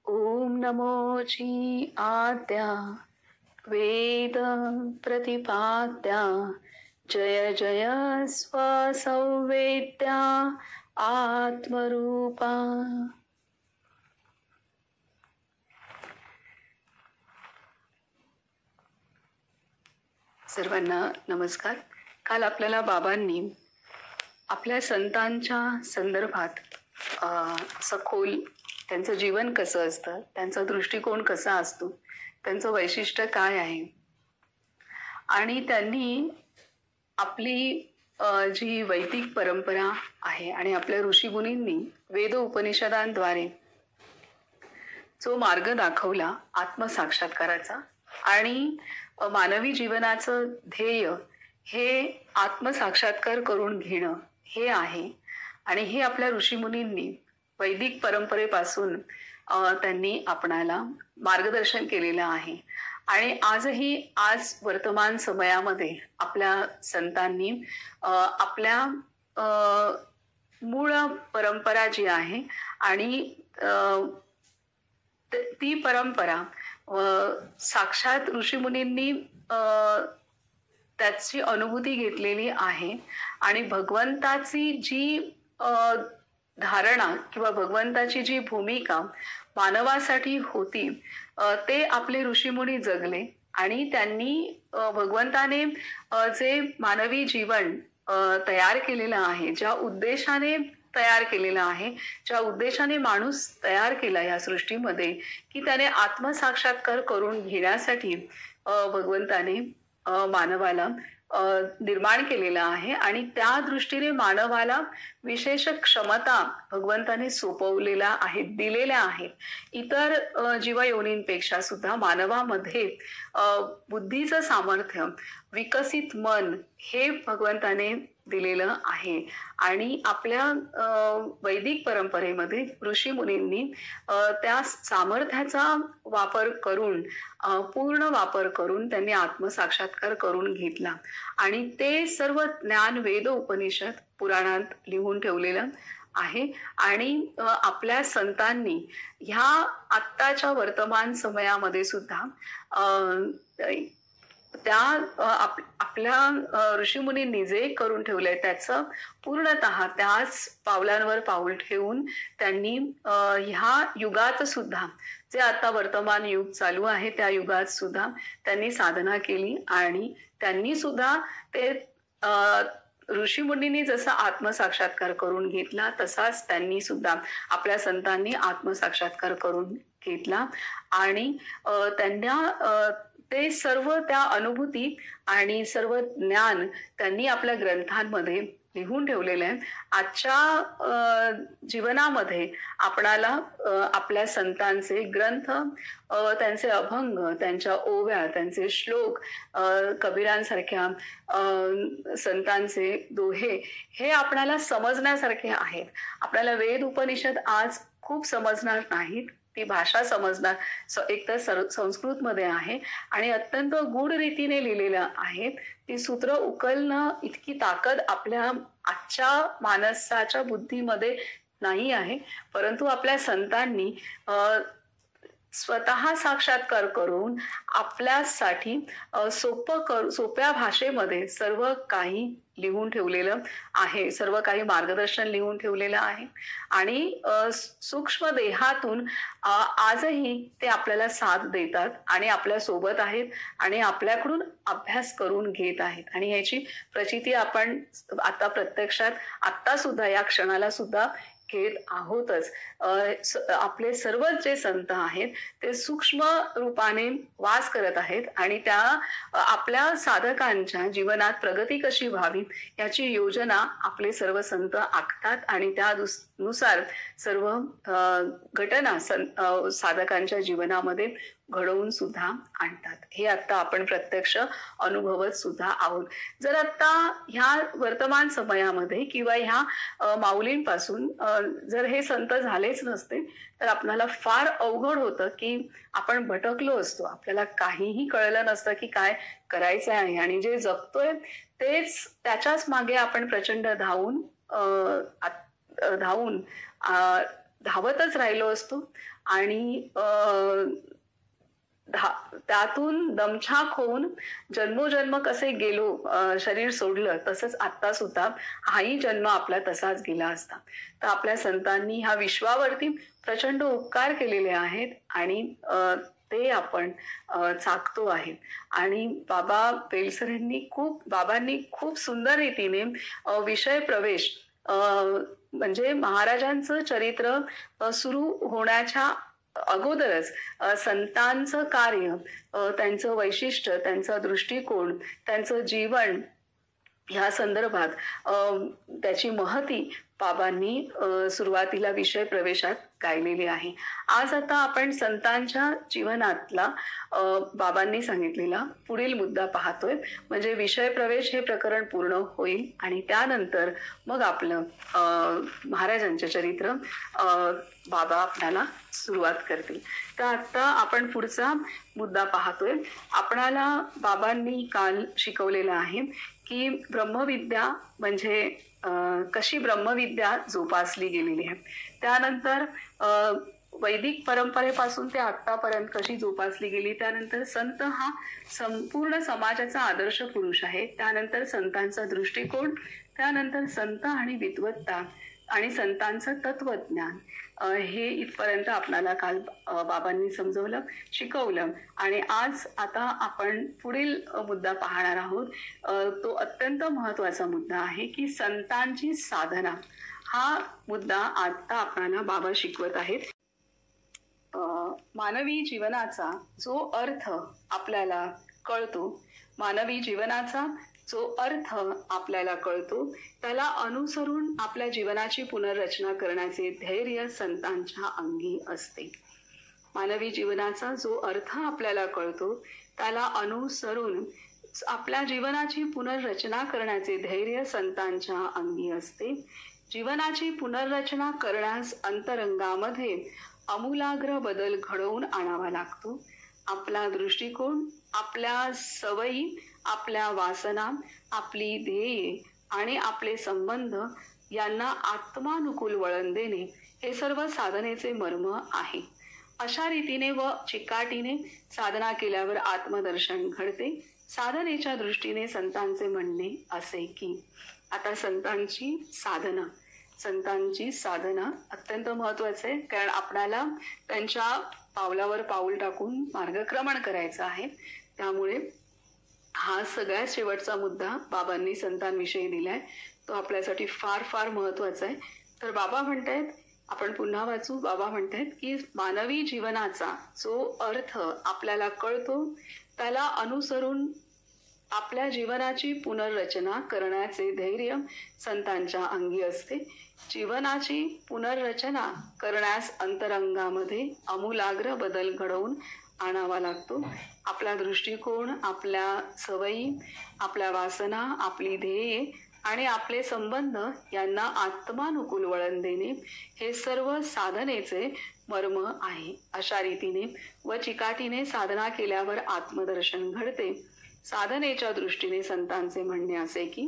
ओम नमोची आद्या वेद प्रतिपाद्या जय जय स्वसंवेद्या आत्मरूपा. सर्वांना नमस्कार. काल आपल्याला बाबांनी आपल्या संतांच्या संदर्भात सखोल त्यांचं जीवन कसं असतं, त्यांचा दृष्टिकोन कसा असतो, त्यांचं वैशिष्ट्य काय आहे आणि त्यांनी आपली जी वैदिक परंपरा आहे आणि आपल्या ऋषीमुनींनी वेद उपनिषदांद्वारे जो मार्ग दाखवला आत्मसाक्षात्काराचा आणि मानवी जीवनाचं ध्येय हे आत्मसाक्षात्कार करून घेणं हे आहे. आणि हे आपल्या ऋषीमुनींनी वैदिक परंपरेपासून त्यांनी आपणाला मार्गदर्शन केलेलं आहे. आणि आजही आज वर्तमान समयामध्ये आपल्या संतांनी आपल्या मूळ परंपरा जी आहे आणि ती परंपरा साक्षात ऋषीमुनींनी त्याची अनुभूती घेतलेली आहे आणि भगवंताची जी धारणा किंवा भगवंताची जी भूमिका मानवासाठी होती ते आपले ऋषीमुनी जगले आणि त्यांनी भगवंताने जे मानवी जीवन तयार केलेलं आहे, ज्या उद्देशाने तयार केलेला आहे, ज्या उद्देशाने माणूस तयार केला या सृष्टीमध्ये की त्याने आत्मसाक्षात्कार करून घेण्यासाठी भगवंताने मानवाला निर्माण केलेला आहे आणि त्या दृष्टीने मानवाला विशेष क्षमता भगवंताने सोपवलेल्या आहेत, दिलेल्या आहेत. इतर जीवयोनींपेक्षा सुद्धा मानवामध्ये बुद्धीचं सामर्थ्य, विकसित मन हे भगवंताने दिलेलं आहे. आणि आपल्या वैदिक परंपरेमध्ये ऋषीमुनींनी त्या सामर्थ्याचा वापर करून पूर्ण वापर करून त्यांनी आत्मसाक्षात्कार करून घेतला आणि ते सर्व ज्ञान वेद उपनिषद पुराणात लिहून ठेवलेलं आहे. आणि आपल्या संतांनी ह्या आत्ताच्या वर्तमान समयामध्ये सुद्धा त्या आपल्या ऋषीमुनींनी जे करून ठेवलंय त्याचं पूर्णतः त्याच पावलांवर पाऊल ठेवून त्यांनी ह्या युगात सुद्धा, जे आता वर्तमान युग चालू आहे त्या युगात सुद्धा त्यांनी साधना केली आणि त्यांनी सुद्धा ते ऋषीमुनींनी जसा आत्मसाक्षात्कार करून घेतला तसाच त्यांनी सुद्धा आपल्या संतांनी आत्मसाक्षात्कार करून घेतला. आणि त्यांना ते सर्व त्या अनुभूती आणि सर्व ज्ञान त्यांनी आपल्या ग्रंथांमध्ये लिहून ठेवलेलं आहे. आजच्या जीवनामध्ये आपणाला आपल्या संतांचे ग्रंथ, त्यांचे अभंग, त्यांच्या ओव्या, त्यांचे श्लोक, कबीरांसारख्या संतांचे दोहे हे आपणाला समजण्यासारखे आहेत. आपल्याला वेद उपनिषद आज खूप समजणार नाहीत, ती भाषा समजणार एकतर संस्कृतमध्ये आहे आणि अत्यंत गूढ रीतीने लिहिलेलं आहे. ती सूत्र उकलणं इतकी ताकद आपल्या आजच्या माणसाच्या बुद्धीमध्ये नाही आहे. परंतु आपल्या संतांनी स्वतः साक्षात्कार करून आपल्यासाठी सोप्या भाषेमध्ये सर्व काही लिहून ठेवलेलं आहे, सर्व काही मार्गदर्शन लिहून ठेवलेलं आहे. आणि सूक्ष्म देहातून आजही ते आपल्याला साथ देतात आणि आपल्या सोबत आहेत आणि आपल्याकडून अभ्यास करून घेत आहेत. आणि ह्याची प्रचिती आपण आता प्रत्यक्षात आत्ता सुद्धा या क्षणाला सुद्धा घेत आहोतच. आपले सर्व जे संत आहेत ते सूक्ष्म रूपाने वास करत आहेत आणि त्या आपल्या साधकांच्या जीवनात प्रगती कशी व्हावी याची योजना आपले सर्व संत आखतात आणि त्यानुसार सर्व घटना साधकांच्या जीवनामध्ये घडवून सुद्धा आणतात. हे आता आपण प्रत्यक्ष अनुभवत सुद्धा आहोत. जर आता ह्या वर्तमान समयामध्ये किंवा ह्या माऊलींपासून जर हे संत झालेच नसते तर आपल्याला फार अवघड होतं की आपण भटकलो असतो, आपल्याला काहीही कळलं नसतं की काय करायचं आहे आणि जे जगतोय तेच त्याच्याच मागे आपण प्रचंड धावून धावतच राहिलो असतो आणि त्यातून दमछाक होऊन जन्मोजन्म कसे गेलो, शरीर सोडलं, तसंच आत्ता सुद्धा हाही जन्म आपला तसाच गेला असता. तर आपल्या संतांनी ह्या विश्वावरती प्रचंड उपकार केलेले आहेत आणि ते आपण चाकतो आहे. आणि बाबा बेलसरेंनी बाबांनी खूप सुंदर रीतीने विषय प्रवेश म्हणजे महाराजांचं चरित्र सुरू होण्याच्या अगोदरच संतांचं कार्य, त्यांचं वैशिष्ट्य, त्यांचा दृष्टिकोन, त्यांचं जीवन ह्या संदर्भात त्याची महती बाबांनी सुरुवातीला विषय प्रवेशात गायलेली आहे. आज आता आपण संतांच्या जीवनातला बाबांनी सांगितलेला पुढील मुद्दा पाहतोय. म्हणजे विषय प्रवेश हे प्रकरण पूर्ण होईल आणि त्यानंतर मग आपलं महाराजांचे चरित्र बाबा आपल्याला सुरुवात करतील. तर आता आपण पुढचा मुद्दा पाहतोय. आपणाला बाबांनी काल शिकवलेलं आहे की ब्रह्मविद्या म्हणजे कशी ब्रह्मविद्या जोपासली गेलेली आहे. त्यानंतर वैदिक परंपरेपासून ते आतापर्यंत कशी जोपासली गेली. त्यानंतर संत हा संपूर्ण समाजाचा आदर्श पुरुष आहे. त्यानंतर संतांचा दृष्टिकोन, त्यानंतर संत आणि विद्वत्ता आणि संतांचं तत्वज्ञान, हे इथपर्यंत आपल्याला काल बाबांनी समजवलं, शिकवलं. आणि आज आता आपण पुढील मुद्दा पाहणार आहोत. तो अत्यंत महत्वाचा मुद्दा आहे की संतांची साधना. हा मुद्दा आता आपल्याला बाबा शिकवत आहेत. मानवी जीवनाचा जो अर्थ आपल्याला कळतो, मानवी जीवनाचा जो अर्थ आपल्याला कळतो, त्याला अनुसरून आपल्या जीवनाची पुनर्रचना करण्याचे धैर्य संतांच्या अंगी असते. मानवी जीवनाचा जो अर्थ आपल्याला कळतो, त्याला अनुसरून आपल्या जीवनाची पुनर्रचना करण्याचे धैर्य संतांच्या अंगी असते. जीवनाची पुनर्रचना करण्यास अंतरंगामध्ये आमूलाग्र बदल घडवून आणावा लागतो. आपला दृष्टिकोन, आपल्या सवयी, आपल्या वासना, आपली ध्येये आणि आपले संबंध यांना आत्मानुकूल वळण देणे हे सर्व साधनेचे मर्म आहे. अशा रीतीने व चिकाटीने साधना केल्यावर आत्मदर्शन घडते. साधनेच्या दृष्टीने संतांचे म्हणणे असे की आता संतांची साधना अत्यंत महत्वाचे आहे. कारण आपल्याला त्यांच्या पावलावर पाऊल टाकून मार्गक्रमण करायचं आहे. त्यामुळे हा सगळ्यात शेवटचा मुद्दा बाबांनी संतांविषयी दिलाय, तो आपल्यासाठी फार फार महत्वाचा आहे. तर बाबा म्हणतायत, आपण पुन्हा वाचू. बाबा म्हणतायत की मानवी जीवनाचा जो अर्थ आपल्याला कळतो, त्याला अनुसरून आपल्या जीवनाची पुनर्रचना करण्याचे धैर्य संतांच्या अंगी असते. जीवनाची पुनर्रचना करण्यास अंतरंगामध्ये आमूलाग्र बदल घडवून आणावा लागतो. आपला दृष्टिकोन, आपल्या सवयी, आपल्या वासना, आपली ध्येये आणि आपले संबंध यांना आत्मानुकूल वळण देणे हे सर्व साधनेचे मर्म आहे. अशा रीतीने व चिकाटीने साधना केल्यावर आत्मदर्शन घडते. साधनेच्या दृष्टीने संतांचे म्हणणे असे की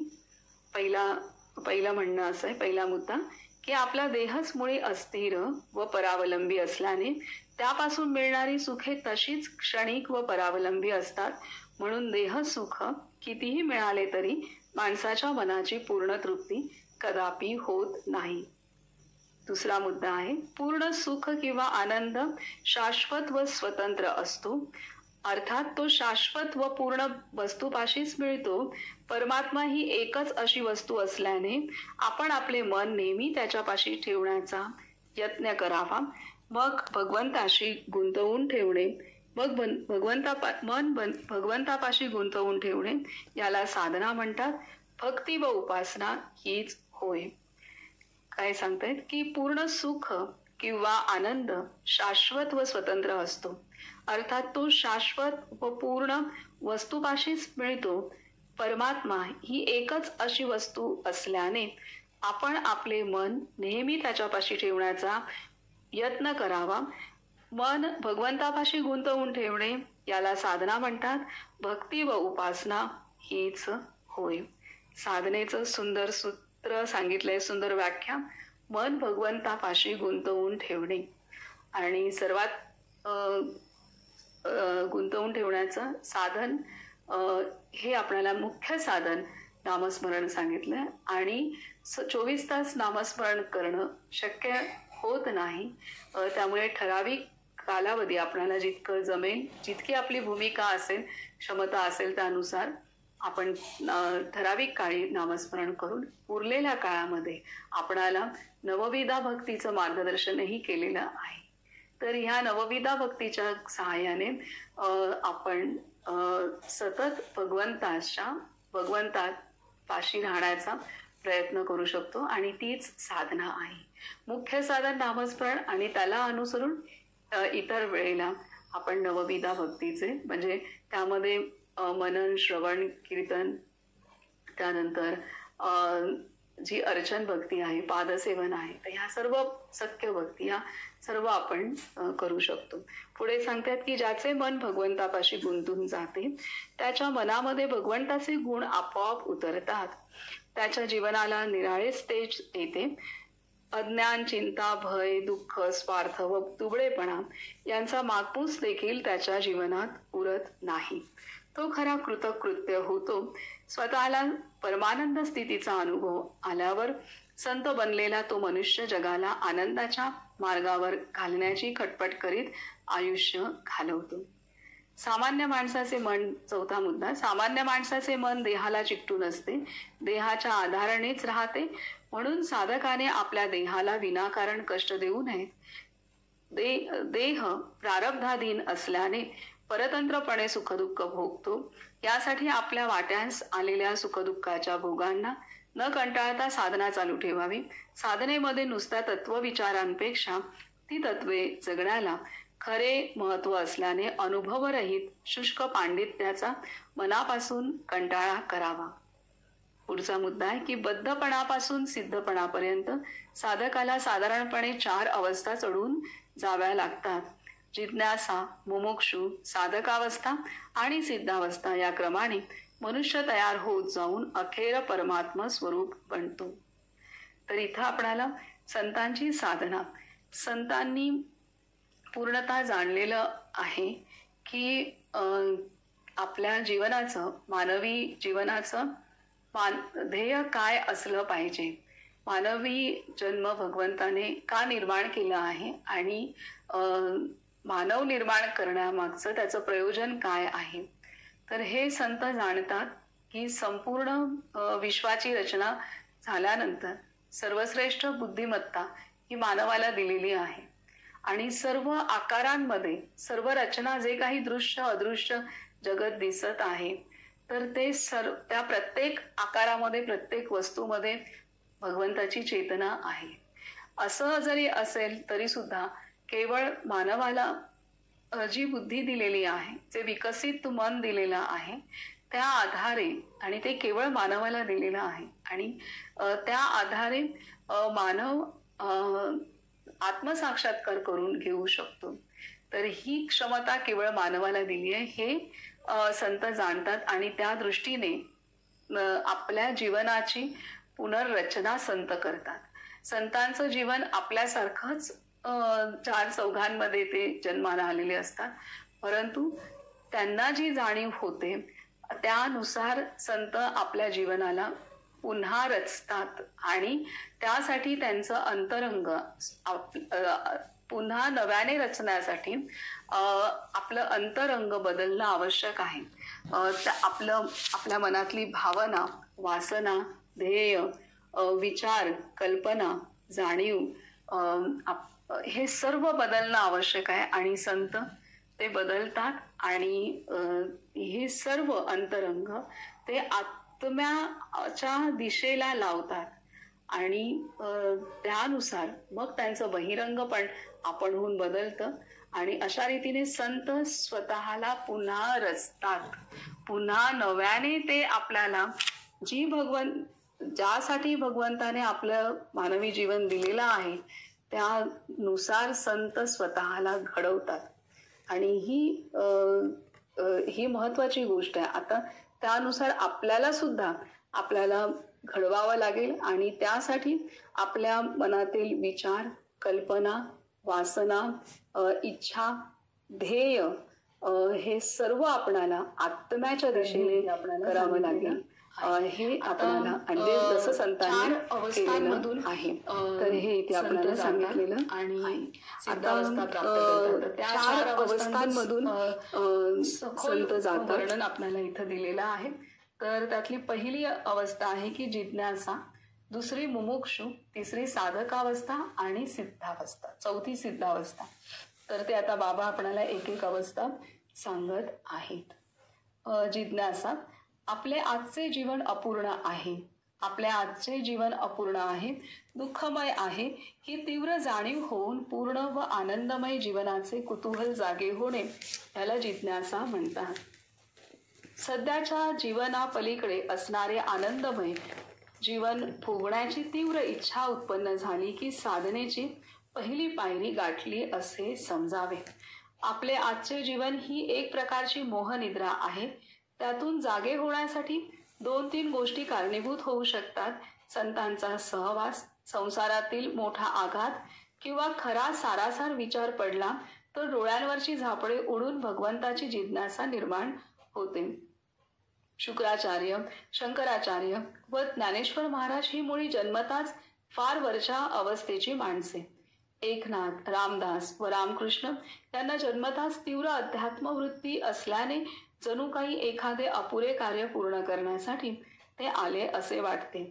पहिलं म्हणणं असं आहे, पहिला मुद्दा की आपला देहच मुळी अस्थिर व परावलंबी असल्याने त्यापासून मिळणारी सुखे तशीच क्षणिक व परावलंबी असतात. म्हणून देहसुख कितीही मिळाले तरी माणसाच्या मनाची पूर्ण तृप्ती कदापि होत नाही. दुसरा मुद्दा आहे, पूर्ण सुख किंवा आनंद शाश्वत व स्वतंत्र असतो. अर्थात तो शाश्वत व पूर्ण वस्तूपाशीच मिळतो. परमात्मा ही एकच अशी वस्तू असल्याने आपण आपले मन नेहमी त्याच्यापाशी ठेवण्याचा यत्न करावा. मग भगवंताशी गुंतवून ठेवणे, भगवंतापाशी गुंतवून ठेवणे याला साधना म्हणतात. भक्ती व उपासना हीच होय. काय सांगतायत की पूर्ण सुख किंवा आनंद शाश्वत व स्वतंत्र असतो. अर्थात तो शाश्वत व पूर्ण वस्तूपाशीच मिळतो. परमात्मा ही एकच अशी वस्तू असल्याने आपण आपले मन नेहमी त्याच्यापाशी ठेवण्याचा यत्न करावा. मन भगवंतापाशी गुंतवून ठेवणे याला साधना म्हणतात. भक्ती व उपासना हीच होय. साधनेचं सुंदर सूत्र सांगितलंय, सुंदर व्याख्या. मन भगवंतापाशी गुंतवून ठेवणे. आणि सर्वात गुंतवून ठेवण्याचं साधन, हे आपल्याला मुख्य साधन नामस्मरण सांगितलं. आणि 24 तास नामस्मरण करणं शक्य होत नाही. त्यामुळे ठराविक कालावधी आपल्याला जितकं जमेल, जितकी आपली भूमिका असेल, क्षमता असेल, त्यानुसार आपण ठराविक काळी नामस्मरण करून उरलेल्या काळामध्ये आपणाला नवविधा भक्तीचं मार्गदर्शनही केलेलं आहे. तर ह्या नवविधा भक्तीच्या सहाय्याने आपण सतत भगवंतात पाशी राहण्याचा प्रयत्न करू शकतो. आणि तीच साधना आहे. मुख्य साधन नामस्मरण, आणि त्याला अनुसरून इतर वेळेला आपण नवविधा भक्तीचे, म्हणजे त्यामध्ये मनन, श्रवण, कीर्तन, त्यानंतर जी अर्चन भक्ती आहे, पादसेवन आहे, तर ह्या सर्व सख्य भक्ती, ह्या सर्व आपण करू शकतो. पुढे सांगतात की ज्याचे मन भगवंतापाशी गुंतून जाते त्याच्या मनामध्ये भगवंताचे गुण आपोआप उतरतात. त्याच्या जीवनाला निराळेच तेज येते. अज्ञान, चिंता, भय, दुःख, स्वार्थ व तुबडेपणा यांचा मागमूस देखील त्याच्या जीवनात उरत नाही. तो खरा कृतकृत्य होतो. स्वतःला परमानंद स्थितीचा अनुभव आल्यावर संत बनलेला तो मनुष्य जगाला आनंदाच्या मार्गावर घालण्याची खटपट करीत आयुष्य घालवतो. सामान्य माणसाचे मन, चौथा मुद्दा, सामान्य माणसाचे मन देहाला चिकटून असते, देहाच्या आधारानेच राहते. म्हणून साधकाने आपल्या देहाला विनाकारण कष्ट देऊ नये. देह प्रारब्धाधीन असल्याने परतंत्रपणे सुखदुःख भोगतो. यासाठी आपल्या वाट्यास आलेल्या सुखदुःखाच्या भोगांना न कंटाळता साधना चालू ठेवावी. साधनेमध्ये नुसत्या तत्वविचारांपेक्षा ती तत्वे जगण्याला खरे महत्व असल्याने अनुभवरहित शुष्क पांडित्याचा मनापासून कंटाळा करावा. पुढचा मुद्दा आहे की बद्धपणापासून सिद्धपणापर्यंत साधकाला साधारणपणे 4 अवस्था चढून जाव्या लागतात. जिज्ञासा, मुमुक्षु, साधकावस्था आणि सिद्धावस्था या क्रमाने मनुष्य तयार होत जाऊन अखेर परमात्मा स्वरूप बनतो. तर इथं आपल्याला संतांची साधना, संतांनी पूर्णतः जाणलेलं आहे की आपल्या जीवनाचं, मानवी जीवनाचं ध्येय काय असलं पाहिजे, मानवी जन्म भगवंताने का निर्माण केला आहे आणि मानव निर्माण करण्यामागचं त्याचं प्रयोजन काय आहे. तर हे संत जाणतात की संपूर्ण विश्वाची रचना झाल्यानंतर सर्वश्रेष्ठ बुद्धिमत्ता ही मानवाला दिलेली आहे. आणि सर्व आकारांमध्ये, सर्व रचना, जे काही दृश्य अदृश्य जगत दिसत आहे, तर ते त्या प्रत्येक आकारामध्ये, प्रत्येक वस्तूमध्ये भगवंताची चेतना आहे. असं जरी असेल तरी सुद्धा केवळ मानवाला जी बुद्धी दिलेली आहे, जे विकसित मन दिलेलं आहे, त्या आधारे, आणि ते केवळ मानवाला दिलेलं आहे, आणि त्या आधारे मानव आत्मसाक्षात्कार करून घेऊ शकतो. तर ही क्षमता केवळ मानवाला दिली आहे, हे संत जाणतात. आणि त्या दृष्टीने आपल्या जीवनाची पुनर्रचना संत करतात. संतांचं जीवन आपल्यासारखंच 4 चौघांमध्ये ते जन्माला आलेले असतात, परंतु त्यांना जी जाणीव होते त्यानुसार संत आपल्या जीवनाला पुन्हा रचतात. आणि त्यासाठी त्यांचं अंतरंग पुन्हा नव्याने रचण्यासाठी आपलं अंतरंग बदलणं आवश्यक आहे. आपल्या मनातली भावना, वासना, ध्येय, विचार, कल्पना, जाणीव, हे सर्व बदलणं आवश्यक आहे. आणि संत ते बदलतात. आणि हे सर्व अंतरंग ते आत्म्याच्या दिशेला लावतात. आणि त्यानुसार मग त्यांचं बहिरंग पण आपणहून बदलतं. आणि अशा रीतीने संत स्वतःला पुन्हा रचतात. पुन्हा नव्याने ते आपल्याला ज्यासाठी भगवंताने आपलं मानवी जीवन दिलेलं आहे त्यानुसार संत स्वतःला घडवतात. आणि ही महत्वाची गोष्ट आहे. आता त्यानुसार आपल्याला सुद्धा आपल्याला घडवावं लागेल आणि त्यासाठी आपल्या मनातील विचार, कल्पना, वासना, इच्छा, ध्येय हे सर्व आपणाला आत्म्याच्या दिशेने करावं लागेल. हे आपल्याला आणि जसं संतांनी केलेलं आहे. तर हे इथे आपल्याला सांगितलेलं आणि आता 4 अवस्थांमधून संत जातात वर्णन आपल्याला इथं दिलेलं आहे. तर त्यातली पहिली अवस्था आहे की जिज्ञासा, दुसरी मुमुक्षु, तिसरी साधकावस्था आणि सिद्धावस्था, चौथी सिद्धावस्था. तर ते आता बाबा आपल्याला एक एक अवस्था सांगत आहेत. जिज्ञासा, आपले आजचे जीवन अपूर्ण आहे, आपले आजचे जीवन अपूर्ण आहे, दुःखमय आहे, ही तीव्र जाणीव होऊन पूर्ण व आनंदमय जीवनाचे कुतूहल जागे होणे याला जिज्ञासा म्हणतात. सध्याच्या जीवनापलीकडे असणारे आनंदमय जीवन भोगण्याची तीव्र इच्छा उत्पन्न झाली की साधनेची पहिली पायरी गाठली असे समजावे. आपले आजचे जीवन ही एक प्रकारची मोहनिद्रा आहे. त्यातून जागे होण्यासाठी 2-3 गोष्टी कारणीभूत होऊ शकतात. संतांचा सहवास, संसारातील मोठा आघात किंवा खरा सारासार विचार पडला तर डोळ्यांवरची झापडे उडून भगवंताची जिज्ञासा निर्माण होते. शुक्राचार्य, शंकराचार्य व ज्ञानेश्वर महाराज ही मुळी जन्मताच फार वरच्या अवस्थेची माणसे. एकनाथ, रामदास व रामकृष्ण यांना जन्मताच तीव्र अध्यात्मवृत्ती असल्याने जणू काही एखादे अपुरे कार्य पूर्ण करण्यासाठी ते आले असे वाटते.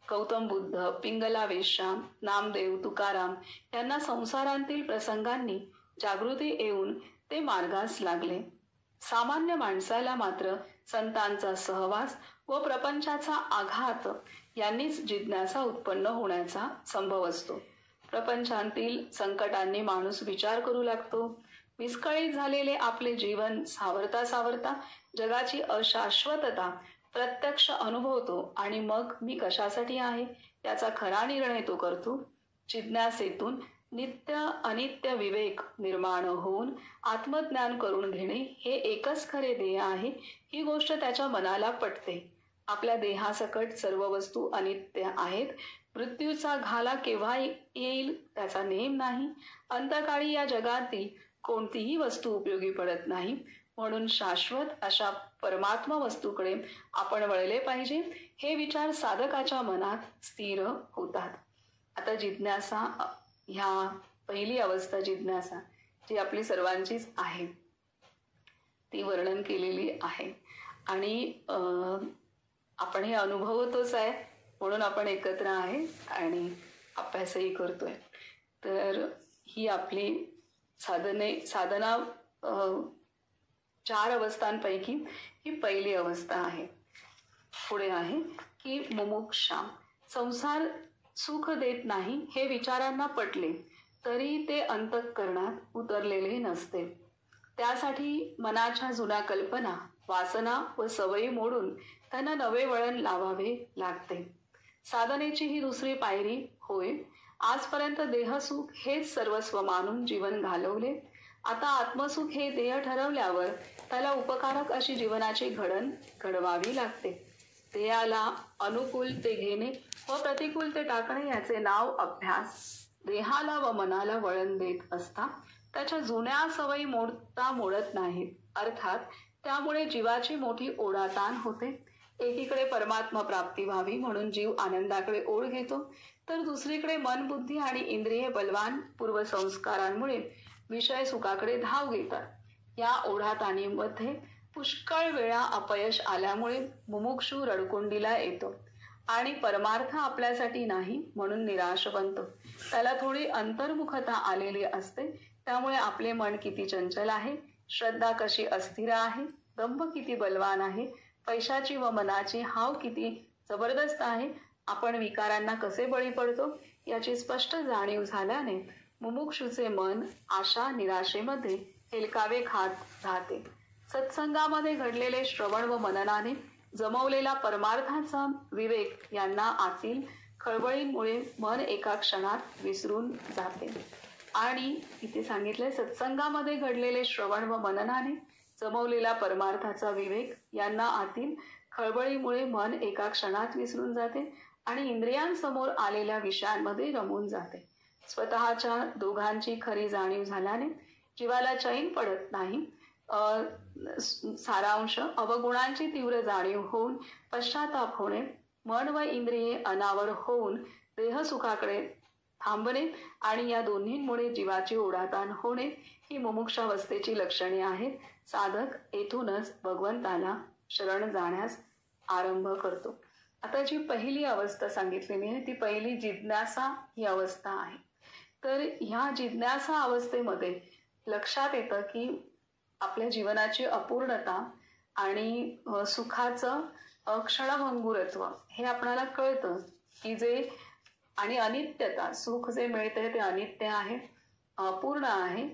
गौतम बुद्ध, पिंगला वेश्या, नामदेव, तुकाराम यांना संसारांतील प्रसंगांनी जागृती येऊन ते मार्गास लागले. सामान्य माणसाला मात्र संतांचा सहवास व प्रपंचाचा आघात यांनीच जिज्ञासा उत्पन्न होण्याचा संभव असतो. प्रपंचांतील संकटांनी माणूस विचार करू लागतो. विस्कळीत झालेले आपले जीवन सावरता सावरता जगाची अशाश्वतता प्रत्यक्ष अनुभवतो आणि मग मी कशासाठी आहे याचा खरा निर्णय तो करतो. जिज्ञासेतून नित्य अनित्य विवेक निर्माण होऊन आत्मज्ञान करून घेणे हे एकच खरे ध्येय आहे. ही गोष्ट त्याच्या मनाला पटते. आपल्या देहासकट सर्व वस्तू अनित्य आहेत. मृत्यूचा घाला केव्हा येईल त्याचा नेम नाही. अंतकाळी या जगातील कोणतीही वस्तू उपयोगी पडत नाही. म्हणून शाश्वत अशा परमात्मा वस्तूकडे आपण वळले पाहिजे. हे विचार साधकाच्या मनात स्थिर होतात. आता जिज्ञासा, ह्या पहिली अवस्था जिज्ञासा जी आपली सर्वांचीच आहे ती वर्णन केलेली आहे आणि आपण हे अनुभवतोच आहे म्हणून आपण एकत्र आहे आणि अभ्यासही करतोय. तर ही आपली साधना 4 अवस्थांपैकी ही पहिली अवस्था आहे. पुढे आहे की मुमुक्षा, संसार सुख देत नाही हे विचारांना पटले तरी ते अंतःकरणात उतरलेले नसते. त्यासाठी मनाच्या जुन्या कल्पना, वासना व सवयी मोडून त्यांना नवे वळण लावावे लागते. साधनेची ही दुसरी पायरी होय. आजपर्यंत देहसुख हेच सर्वस्व मानून जीवन घालवले. आता आत्मसुख हे ध्येय ठरवल्यावर त्याला उपकारक अशी जीवनाची घडण घडवावी लागते. ध्येयाला अनुकूल ते घेणे व प्रतिकूल ते टाकणे याचे नाव अभ्यास. देहाला व मनाला वळण देत असता त्याच्या जुन्या सवयी मोडत नाहीत. अर्थात त्यामुळे जीवाची मोठी ओढाताण होते. एकीकडे परमात्मा प्राप्ती व्हावी म्हणून जीव आनंदाकडे ओढ घेतो, तर दुसरीकडे मन, बुद्धी आणि इंद्रिये बलवान पूर्वसंस्कारांमुळे विषय सुखाकडे धाव घेतात. या ओढाताणीमध्ये पुष्कळ वेळा अपयश आल्यामुळे मुमुक्षू रडकुंडीला येतो आणि परमार्थ आपल्यासाठी नाही म्हणून निराश बनतो. त्याला थोडी अंतर्मुखता आलेली असते. त्यामुळे आपले मन किती चंचल आहे, श्रद्धा कशी अस्थिर आहे, दंभ किती बलवान आहे, पैशाची व मनाची हाव किती जबरदस्त आहे, आपण विकारांना कसे बळी पडतो याची स्पष्ट जाणीव झाल्याने मुमुक्षूचे मन आशा निराशेमध्ये हेलकावे खात राहते. सत्संगामध्ये घडलेले श्रवण व मननाने जमवलेला परमार्थाचा विवेक यांना आतील खळबळींमुळे मन एका क्षणात विसरून जाते. आणि इथे सांगितले सत्संगामध्ये घडलेले श्रवण व मननाने जमवलेला परमार्थाचा विवेक यांना आतील खळबळीमुळे मन एका क्षणात विसरून जाते आणि इंद्रियांसमोर आलेल्या विषयांमध्ये रमून जाते. स्वतःच्या दोघांची खरी जाणीव झाल्याने जीवाला चैन पडत नाही. सारांश अवगुणांची तीव्र जाणीव होऊन पश्चाताप होणे, मन व इंद्रिये अनावर होऊन देहसुखाकडे थांबणे आणि या दोन्हींमुळे जीवाची ओढाताण होणे ही मुमुक्षावस्थेची लक्षणे आहेत. साधक येथूनच भगवंताला शरण जाण्यास आरंभ करतो. आता जी पहिली अवस्था सांगितलेली आहे ती पहिली जिज्ञासा ही अवस्था आहे. तर ह्या जिज्ञासा अवस्थेमध्ये लक्षात येतं की आपल्या जीवनाची अपूर्णता आणि सुखाचं क्षणभंगुरत्व हे आपणाला कळतं की जे आणि अनित्यता, सुख जे मिळते ते अनित्य आहे, अपूर्ण आहे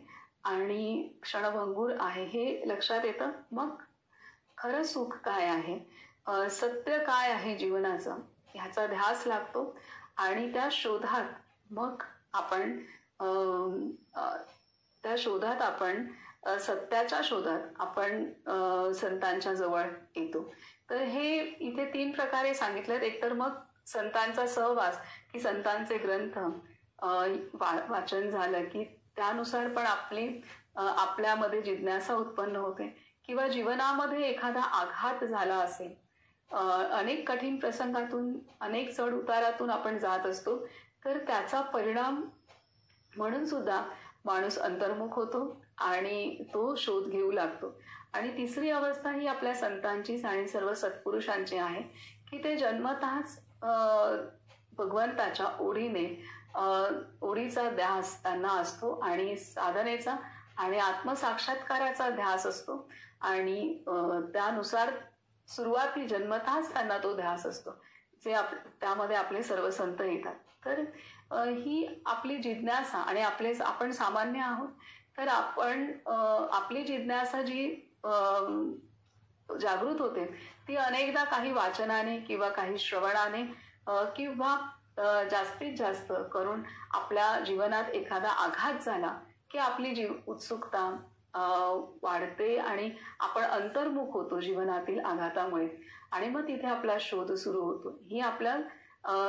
आणि क्षणभंगूर आहे हे लक्षात येतं. मग खरं सुख काय आहे, सत्य काय आहे जीवनाचं ह्याचा ध्यास लागतो आणि त्या शोधात मग आपण सत्याच्या शोधात आपण संतांच्या जवळ येतो. तर हे इथे 3 प्रकारे सांगितलेत. एकतर मग संतांचा सहवास की संतांचे ग्रंथ वाचन झालं की त्यानुसार पण आपल्यामध्ये जिज्ञासा उत्पन्न होते. किंवा जीवनामध्ये एखादा आघात झाला असेल, अनेक कठीण प्रसंगातून अनेक चढ उतारातून आपण जात असतो, तर त्याचा परिणाम म्हणून सुद्धा माणूस अंतर्मुख होतो आणि तो शोध घेऊ लागतो. आणि तिसरी अवस्था ही आपल्या संतांचीच आणि सर्व सत्पुरुषांची आहे की ते जन्मतःच भगवंताच्या ओढीचा ध्यास त्यांना असतो आणि साधनेचा आणि आत्मसाक्षात्काराचा ध्यास असतो आणि त्यानुसार सुरुवाती जन्मतःच त्यांना तो ध्यास असतो, जे त्यामध्ये आपले सर्व संत येतात. तर ही आपली जिज्ञासा आणि आपण सामान्य आहोत, तर आपण आपली जिज्ञासा जी जागृत होते ती अनेकदा काही वाचनाने किंवा काही श्रवणाने किंवा जास्तीत जास्त करून आपल्या जीवनात एखादा आघात झाला की आपली उत्सुकता वाढते आणि आपण अंतर्मुख होतो जीवनातील आघातामुळे आणि मग तिथे आपला शोध सुरू होतो. ही आपल्या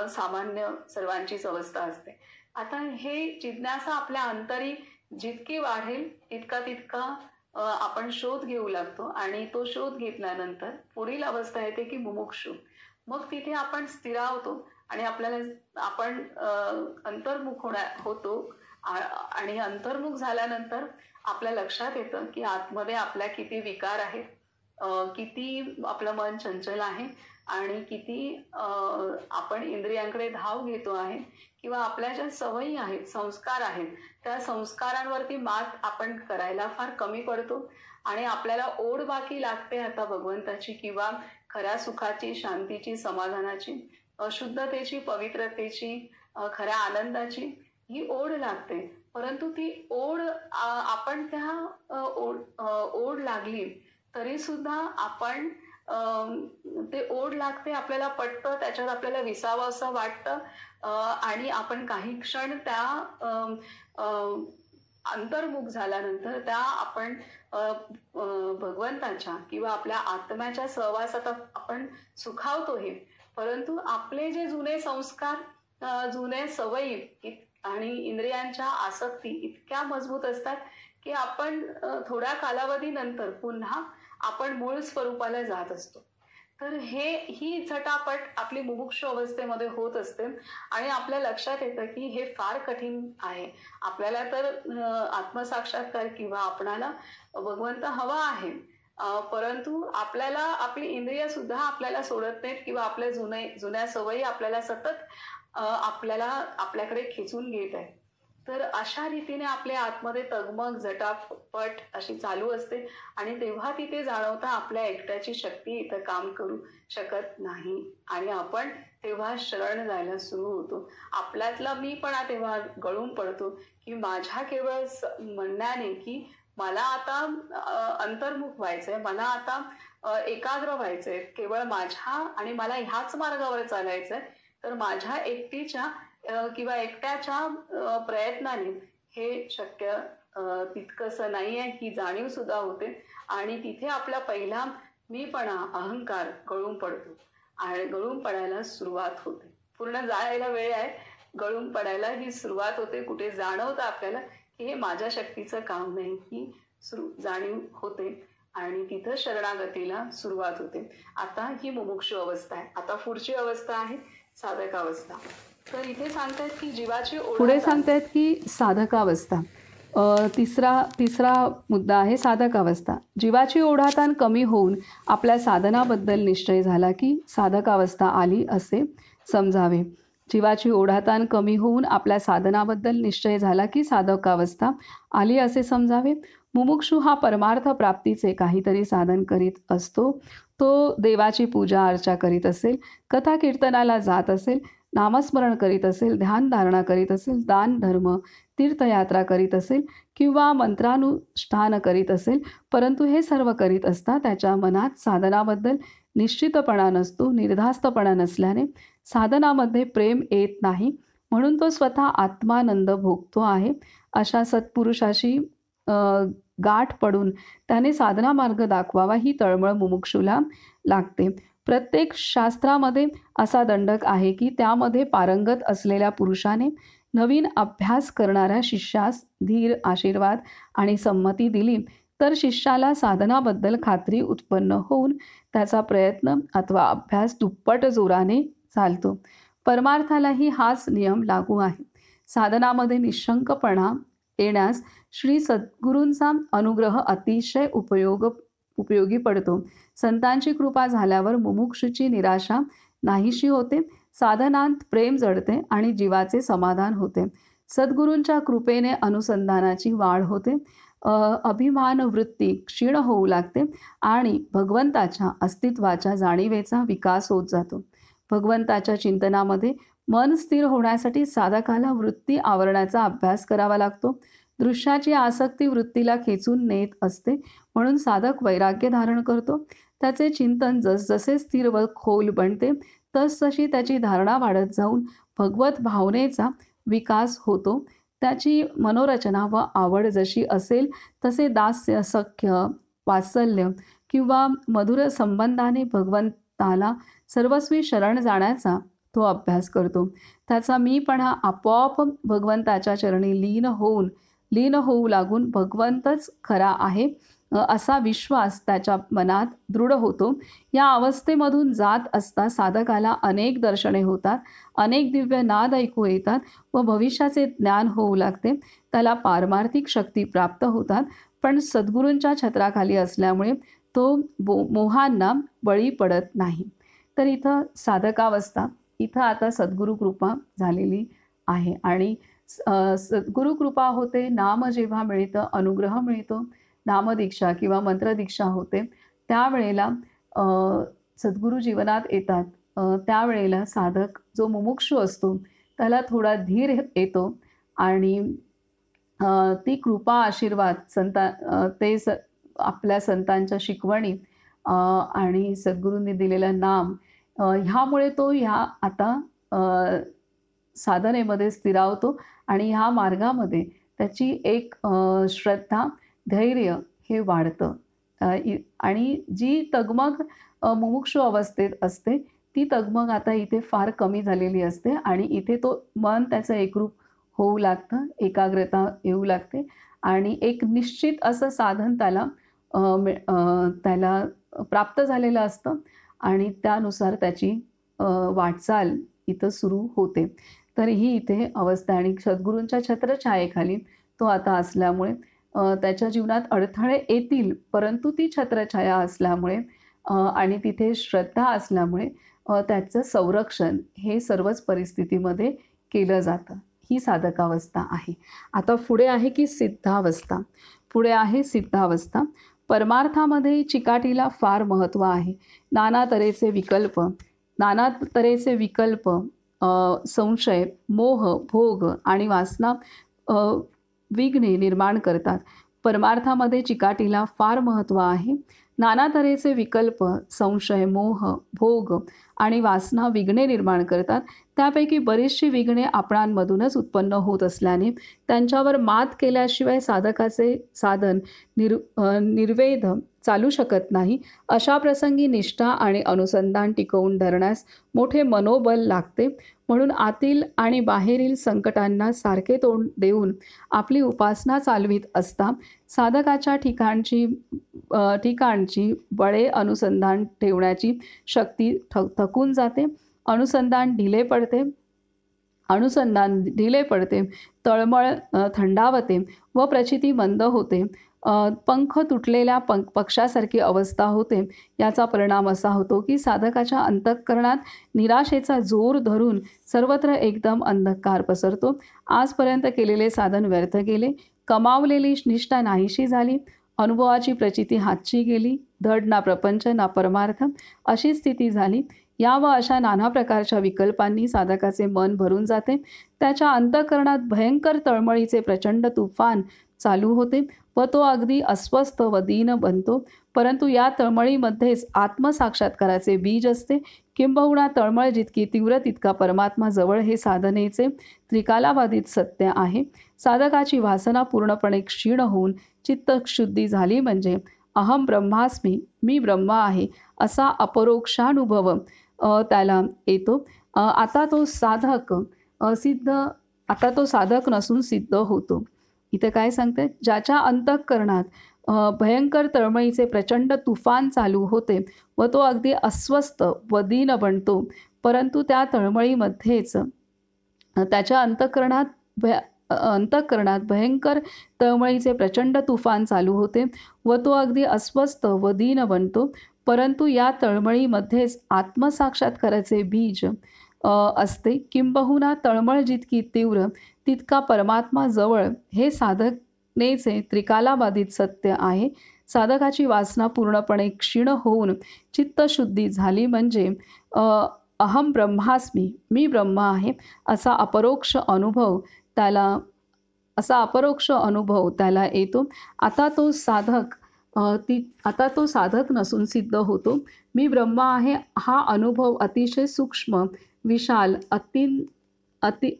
सामान्य सर्वांचीच अवस्था असते. आता हे जिज्ञासा आपल्या अंतरी जितकी वाढेल तितका आपण शोध घेऊ लागतो आणि तो शोध घेतल्यानंतर पुढील अवस्था येते की मुमुक्षु. मग तिथे आपण स्थिरावतो आणि आपण अंतर्मुख होतो आणि अंतर्मुख झाल्यानंतर आपल्या लक्षात येतं की आतमध्ये आपल्या किती विकार आहेत, किती आपलं मन चंचल आहे आणि किती आपण इंद्रियांकडे धाव घेतो आहे किंवा आपल्या ज्या सवयी आहेत, संस्कार आहेत, त्या संस्कारांवरती मात आपण करायला फार कमी पडतो आणि आपल्याला ओढ बाकी लागते आता भगवंताची किंवा खऱ्या सुखाची, शांतीची, समाधानाची, अशुद्धतेची, पवित्रतेची, खऱ्या आनंदाची ही ओढ लागते. परंतु ती ओढ आपण त्या ओढ लागली तरी सुद्धा आपण ते ओढ लागते, आपल्याला पटतं, त्याच्यात आपल्याला विसावं असं वाटतं आणि आपण काही क्षण त्या अंतर्मुख झाल्यानंतर त्या आपण भगवंताच्या किंवा आपल्या आत्म्याच्या सहवासात आपण सुखावतो हे. परंतु आपले जे जुने संस्कार, जुने सवयी आणि इंद्रियांच्या आसक्ती इतक्या मजबूत असतात की आपण थोड्या कालावधीनंतर पुन्हा आपण मूळ स्वरूपाला जात असतो. तर ही झटापट आपली मुमुक्षु अवस्थेमध्ये होत असते आणि आपल्या लक्षात येतं की हे फार कठीण आहे. आपल्याला तर आत्मसाक्षात्कार किंवा आपणाला भगवंत हवा आहे, परंतु आपल्याला आपली इंद्रिय सुद्धा आपल्याला सोडत नाहीत किंवा आपल्या जुन्या सवयी आपल्याला सतत आपल्याकडे खेचून घेत आहेत. तर अशा रीतीने आपल्या आतमध्ये तगमग झटापट अशी चालू असते आणि तेव्हा तिथे जाणवता आपल्या एकट्याची शक्ती इथं काम करू शकत नाही आणि आपण तेव्हा शरण जायला सुरू होतो. आपल्यातला मीपणा तेव्हा गळून पडतो की माझ्या केवळ म्हणण्याने की मला आता अंतर्मुख व्हायचंय, मला आता एकाग्र व्हायचंय केवळ माझ्या आणि मला ह्याच मार्गावर चालायचंय, तर माझ्या एकटीच्या किंवा एकट्याच्या प्रयत्नाने हे शक्य तितकंसं नाहीये ही जाणीव सुद्धा होते आणि तिथे आपला पहिला मीपणा अहंकार गळून पडतो आणि गळून पडायला सुरुवात होते. पूर्ण जायला वेळ आहे, गळून पडायला ही सुरुवात होते. कुठे जाणवतं आपल्याला की हे माझ्या शक्तीचं काम नाही, ही जाणीव होते आणि तिथं शरणागतीला सुरुवात होते. आता ही मुमुक्षु अवस्था आहे. आता पुढची अवस्था आहे साधक अवस्था. तर इथे सांगतायत की जीवाची पुढे सांगतायत की साधकावस्था. तिसरा मुद्दा आहे साधकावस्था. जीवाची ओढाताण कमी होऊन आपल्या साधनाबद्दल निश्चय झाला की साधकावस्था आली असे समजावे. जीवाची ओढाताण कमी होऊन आपल्या साधनाबद्दल निश्चय झाला की साधकावस्था आली असे समजावे. मुमुक्षू हा परमार्थ प्राप्तीचे काहीतरी साधन करीत असतो. तो देवाची पूजा अर्चा करीत असेल, कथा कीर्तनाला जात असेल, नामस्मरण करीत असेल, ध्यानधारणा करीत असेल, दान धर्म तीर्थयात्रा करीत असेल किंवा मंत्रानुष्ठान करीत असेल, परंतु हे सर्व करीत असता त्याच्या मनात साधनाबद्दल निश्चितपणा नसतो. निर्धास्तपणा नसल्याने साधनामध्ये प्रेम येत नाही, म्हणून तो स्वतः आत्मानंद भोगतो आहे. अशा सत्पुरुषाशी गाठ पडून त्याने साधना मार्ग दाखवावा ही तळमळ मुमुक्षूला लागते. प्रत्येक शास्त्रामध्ये असा दंडक आहे की त्यामध्ये पारंगत असलेल्या पुरुषाने नवीन अभ्यास करणाऱ्या शिष्यास धीर, आशीर्वाद आणि संमती दिली तर शिष्याला साधनाबद्दल खात्री उत्पन्न होऊन त्याचा प्रयत्न अथवा अभ्यास दुप्पट जोराने चालतो. परमार्थालाही हाच नियम लागू आहे. साधनामध्ये निशंकपणा येण्यास श्री सद्गुरूंचा अनुग्रह अतिशय उपयोगी पडतो. संतांची कृपा झाल्यावर मुमुक्षूची निराशा नाहीशी होते, साधनांत प्रेम जडते आणि जीवाचे समाधान होते. सद्गुरूंच्या कृपेने अनुसंधानाची वाढ होते, अभिमान वृत्ती क्षीण होऊ लागते आणि भगवंताच्या अस्तित्वाच्या जाणीवेचा विकास होत जातो. भगवंताच्या चिंतनामध्ये मन स्थिर होण्यासाठी साधकाला वृत्ती आवरण्याचा अभ्यास करावा लागतो. दृश्याची आसक्ती वृत्तीला खेचून नेत असते, म्हणून साधक वैराग्य धारण करतो. त्याचे चिंतन जसजसे स्थिर व खोल बनते तसतशी त्याची धारणा वाढत जाऊन भगवत भावनेचा विकास होतो. त्याची मनोरचना व आवड जशी असेल तसे दास्य, सख्य, वात्सल्य किंवा मधुर संबंधाने भगवंताला सर्वस्वी शरण जाण्याचा तो अभ्यास करतो. त्याचा मीपणा आपोआप भगवंताच्या चरणी लीन होऊ लागून भगवंतच खरा आहे असा विश्वास त्याच्या मनात दृढ होतो. या अवस्थेमधून जात असता साधकाला अनेक दर्शने होतात, अनेक दिव्य नाद ऐकू येतात व भविष्याचे ज्ञान होऊ लागते. त्याला पारमार्थिक शक्ती प्राप्त होतात, पण सद्गुरूंच्या छत्राखाली असल्यामुळे तो मोहांना बळी पडत नाही. तर इथं साधकावस्था, इथं आता सद्गुरू कृपा झालेली आहे आणि सद्गुरू कृपा होते. नाम जेव्हा मिळतं, अनुग्रह मिळतो, नामदीक्षा किंवा मंत्रदीक्षा होते, त्यावेळेला सद्गुरू जीवनात येतात. त्यावेळेला साधक जो मुमुक्षू असतो त्याला थोडा धीर येतो आणि ती कृपा आशीर्वाद आपल्या संतांच्या शिकवणी आणि सद्गुरूंनी दिलेलं नाम ह्यामुळे तो आता साधनेमध्ये स्थिरावतो आणि ह्या मार्गामध्ये त्याची एक श्रद्धा, धैर्य हे वाढतं. आणि जी तगमग मुमुक्षु अवस्थेत असते ती तगमग आता इथे फार कमी झालेली असते आणि इथे तो मन त्याचं एकरूप होऊ लागतं, एकाग्रता येऊ लागते आणि एक निश्चित असं साधन त्याला प्राप्त झालेलं असतं आणि त्यानुसार त्याची वाटचाल इथं सुरू होते. तर ही इथे अवस्था आणि सद्गुरूंच्या छत्रछायेखाली तो आता असल्यामुळे त्याच्या जीवनात अडथळे येतील, परंतु ती छत्रछाया असल्यामुळे आणि तिथे श्रद्धा असल्यामुळे त्याचं संरक्षण हे सर्वच परिस्थितीमध्ये केलं जातं. ही साधकावस्था आहे. आता पुढे आहे की सिद्धावस्था. पुढे आहे सिद्धावस्था. परमार्थामध्ये चिकाटीला फार महत्त्व आहे. नाना तऱ्हेचे विकल्प, संशय, मोह, भोग आणि वासना विघ्ने निर्माण करतात. परमार्थामध्ये चिकाटीला फार महत्त्व आहे. नाना तऱ्हेचे विकल्प, संशय, मोह, भोग आणि वासना विघ्ने निर्माण करतात. त्यापैकी बरीचशी विघ्ने आपणांमधूनच उत्पन्न होत असल्याने त्यांच्यावर मात केल्याशिवाय साधकाचे साधन निर्वेध चालू शकत नाही. अशा प्रसंगी निष्ठा आणि अनुसंधान टिकवून धरण्यास मोठे मनोबल लागते. म्हणून आतील आणि बाहेरील संकटांना सारखे तोंड देऊन आपली उपासना चालवीत असता साधकाच्या ठिकाणची बळे अनुसंधान ठेवण्याची शक्ती थकून जाते. अनुसंधान ढिले पडते, तळमळ थंडावते व प्रचिती मंद होते. पंख तुटलेल्या पक्षासारखी अवस्था होते. याचा परिणाम असा होतो की साधकाच्या अंतःकरणात निराशेचा जोर धरून सर्वत्र एकदम अंधकार पसरतो. आजपर्यंत केलेले साधन व्यर्थ गेले, कमावलेली निष्ठा नाहीशी झाली, अनुभवाची प्रचिती हातची गेली, धड ना प्रपंच ना परमार्थ अशी स्थिती झाली. या व अशा नाना प्रकारच्या विकल्पांनी साधकाचे मन भरून जाते. त्याच्या अंतःकरणात भयंकर तळमळीचे प्रचंड तुफान चालू होते व तो अगदी अस्वस्थ व दीन बनतो. परंतु या तळमळीमध्येच आत्मसाक्षात्काराचे बीज असते. किंबहुना तळमळ जितकी तीव्र तितका परमात्मा जवळ हे साधनेचे त्रिकालाबाधित सत्य आहे. साधकाची वासना पूर्णपणे क्षीण होऊन चित्तशुद्धी झाली म्हणजे अहम ब्रह्मास्मी, मी ब्रह्म आहे असा अपरोक्षानुभव त्याला येतो. आता तो साधक नसून सिद्ध होतो. इथे काय सांगते, ज्याच्या अंतःकरणात भयंकर तळमळीचे प्रचंड तुफान चालू होते व तो अगदी अस्वस्थ व दीन बनतो. परंतु त्या तळमळीमध्येच त्याच्या अंतःकरणात भयंकर तळमळीचे प्रचंड तुफान चालू होते व तो अगदी अस्वस्थ व दीन बनतो. परंतु या तळमळीमध्येच आत्मसाक्षात्काराचे बीज असते. किंबहुना तळमळ जितकी तीव्र तितका परमात्मा जवळ हे साधनेचे त्रिकालाबाधित सत्य आहे. साधकाची वासना पूर्णपणे क्षीण होऊन चित्तशुद्धी झाली म्हणजे अहम ब्रह्मास्मी, मी ब्रह्म आहे असा अपरोक्ष अनुभव त्याला येतो. आता तो साधक नसून सिद्ध होतो. मी ब्रह्म आहे हा अनुभव अतिशय सूक्ष्म, विशाल,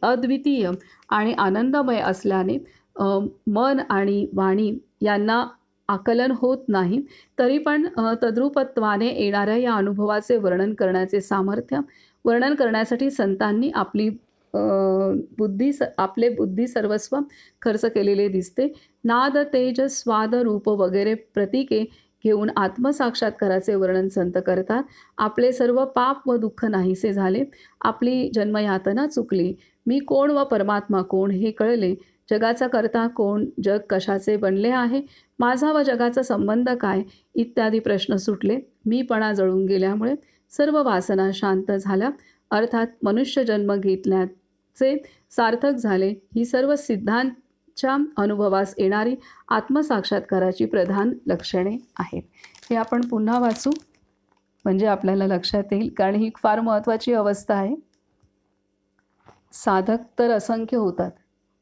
अद्वितीय आणि आनंदमय असल्याने मन आणि वाणी यांना आकलन होत नाही. तरी पण तद्रूपत्वाने येणाऱ्या या अनुभवाचे वर्णन करण्यासाठी संतांनी आपले बुद्धी सर्वस्व खर्च केलेले दिसते. नाद, तेज, स्वाद, रूप वगैरे प्रतीके घेऊन आत्मसाक्षात्काराचे वर्णन संत करतात. आपले सर्व पाप व दुःख नाहीसे झाले, आपली जन्मयातना चुकली, मी कोण व परमात्मा कोण हे कळले, जगाचा करता कोण, जग कशाचे बनले आहे, माझा व जगाचा संबंध काय इत्यादी प्रश्न सुटले. मीपणा जळून गेल्यामुळे सर्व वासना शांत झाल्या, अर्थात मनुष्य जन्म घेतल्याचे सार्थक झाले. ही सर्व सिद्धांच्या अनुभवास येणारी आत्मसाक्षात्काराची प्रधान लक्षणे आहेत. हे आपण पुन्हा वाचू म्हणजे आपल्याला लक्षात येईल, कारण ही फार महत्त्वाची अवस्था आहे. साधक तर असंख्य होतात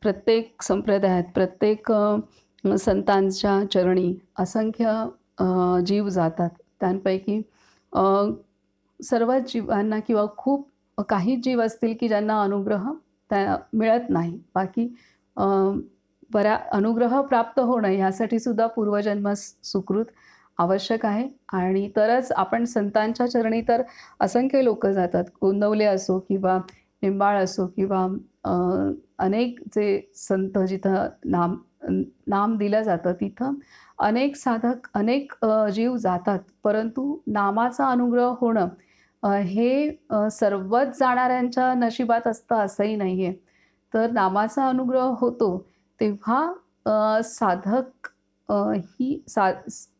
प्रत्येक संप्रदायात, प्रत्येक संतांच्या चरणी असंख्य जीव जातात. त्यांपैकी सर्वच जीवांना किंवा खूप काही जीव असतील की ज्यांना अनुग्रह मिळत नाही. बाकी अनुग्रह प्राप्त होणं यासाठी सुद्धा पूर्वजन्म सुकृत आवश्यक आहे. आणि तरच आपण संतांच्या चरणी तर असंख्य लोक जातात. गोंदवले असो किंवा निंबाळ असो किंवा अनेक जे संत जिथं नाम दिलं जातं तिथं अनेक साधक, अनेक जीव जातात. परंतु नामाचा अनुग्रह होणं हे सर्वच जाणाऱ्यांच्या नशिबात असतं असंही नाही आहे. तर नामाचा अनुग्रह होतो तेव्हा साधक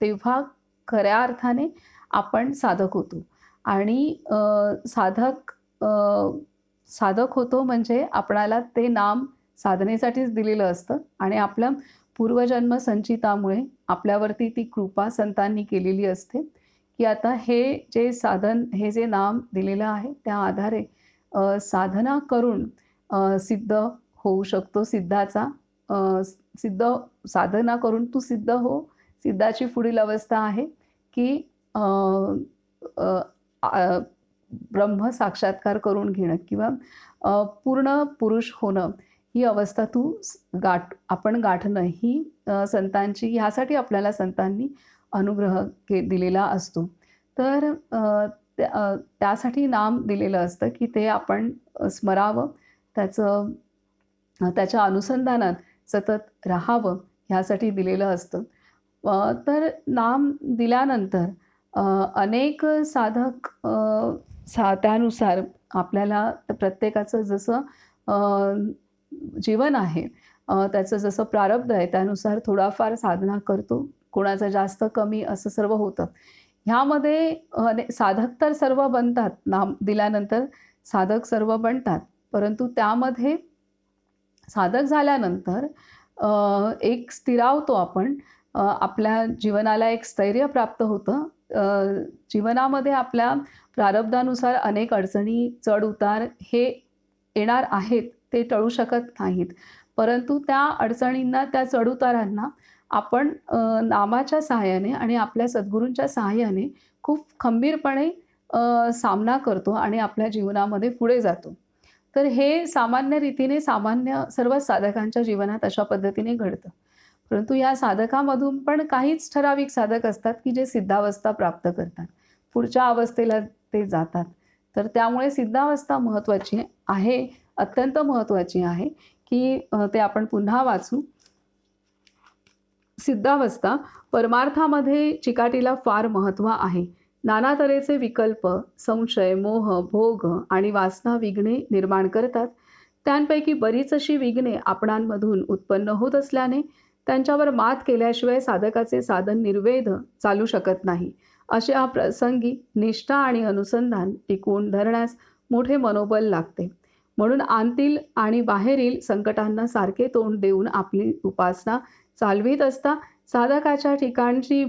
तेव्हा खऱ्या अर्थाने आपण साधक होतो. आणि साधक होतो म्हणजे आपणाला ते नाम साधनेसाठीच दिलेलं असतं आणि आपल्या पूर्वजन्म संचितामुळे आपल्यावरती ती कृपा संतांनी केलेली असते की आता हे जे साधन, हे जे नाम दिलेलं आहे त्या आधारे साधना करून सिद्ध होऊ शकतो. साधना करून तू सिद्ध हो. सिद्धाची पुढील अवस्था आहे की ब्रह्म साक्षात्कार करून घेणं किंवा पूर्ण पुरुष होणं. ही अवस्था आपण गाठणं ही संतांची, ह्यासाठी आपल्याला संतांनी अनुग्रह दिलेला असतो. तर त्यासाठी नाम दिलेलं असतं, की ते आपण स्मरावं, त्याचं त्याच्या अनुसंधानात सतत राहावं ह्यासाठी दिलेलं असतं. तर नाम दिल्यानंतर अ, अनेक साधक त्यानुसार आपल्याला प्रत्येकाचं जसं अ, जीवन आहे, त्याचं जसं प्रारब्ध आहे त्यानुसार थोडाफार साधना करतो. कोणाचं जास्त कमी असं सर्व होतं. ह्यामध्ये साधक तर सर्व बनतात. नाम दिल्यानंतर साधक सर्व बनतात. परंतु त्यामध्ये साधक झाल्यानंतर एक स्थिरावतो आपण. आपल्या जीवनाला एक स्थैर्य प्राप्त होतं. जीवनामध्ये आपल्या प्रारब्धानुसार अनेक अडचणी, चढ-उतार हे येणार आहेत, ते टळू शकत नाहीत. परंतु त्या अडचणींना, त्या चढ-उतारांना आपण नामाच्या सहाय्याने आणि आपल्या सद्गुरूंच्या सहाय्याने खूप खंबीरपणे सामना करतो आणि आपल्या जीवनामध्ये पुढे जातो. तर हे सामान्य रीतीने सामान्य सर्व साधकांच्या जीवनात अशा पद्धतीने घडतं. परंतु या साधकामधून पण काहीच ठराविक साधक असतात, की जे सिद्धावस्था प्राप्त करतात. पुढच्या अवस्थेला ते जातात. तर त्यामुळे सिद्धावस्था महत्त्वाची आहे, अत्यंत महत्त्वाची आहे, की ते आपण पुन्हा वाचू. सिद्धावस्था परमार्थामध्ये चिकाटीला फार महत्त्व आहे. नाना तऱ्हेचे विकल्प, संशय, मोह, भोग आणि वासना विघ्ने निर्माण करतात. त्यांपैकी बरीच अशी विघ्ने आपणांमधून उत्पन्न होत असल्याने त्यांच्यावर मात केल्याशिवाय साधकाचे साधन निर्वेध चालू शकत नाही. अशा प्रसंगी निष्ठा आणि अनुसंधान टिकवून धरण्यास मोठे मनोबल लागते. म्हणून आंतील आणि बाहेरील संकटांना सारखे तोंड देऊन आपली उपासना चालवीत असता साधकाच्या ठिकाणची